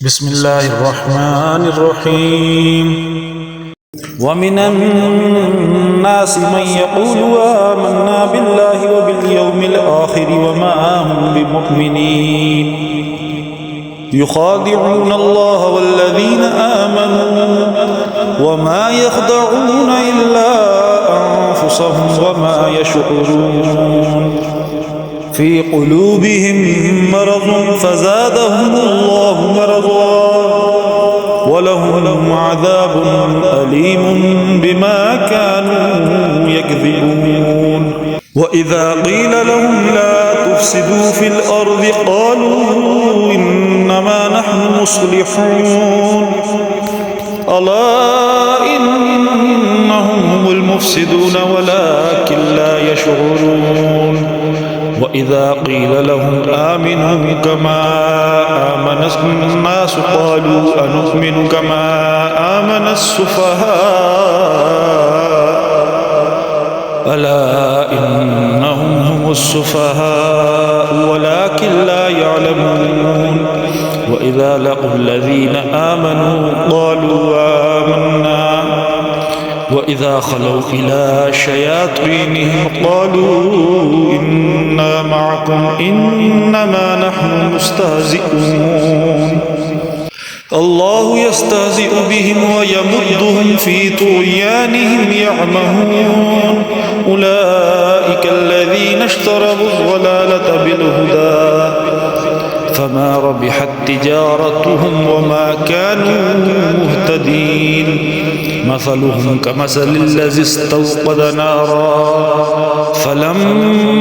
بسم الله الرحمن الرحيم ومن الناس من يقول آمنا بالله وباليوم الآخر وما هم بمؤمنين يخادعون الله والذين آمنوا وما يخدعون إلا أنفسهم وما يشعرون في قلوبهم مرض فزادهم الله مرضا ولهم عذاب أليم بما كانوا يكذبون وإذا قيل لهم لا تفسدوا في الأرض قالوا إنما نحن مصلحون ألا إنهم هم المفسدون ولكن لا يشعرون وإذا قيل لهم آمنوا كما آمن الناس قالوا أنؤمن كما آمن السفهاء ألا إنهم هم السفهاء ولكن لا يعلمون وإذا لقوا الذين آمنوا قالوا آمنا وإذا خلوا إلى شياطينهم قالوا إنا معكم إنما نحن مستهزئون الله يستهزئ بهم ويمدهم في طغيانهم يعمهون أولئك الذين اشتروا الضلالة بالهدى فما ربحت تجارتهم وما كانوا مهتدين مثلهم كمثل الذي استوقد نارا فلما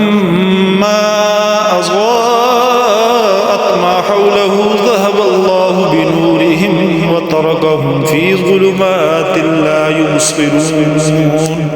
أضاءت ما حوله ذهب الله بنورهم وتركهم في ظلمات لا يبصرون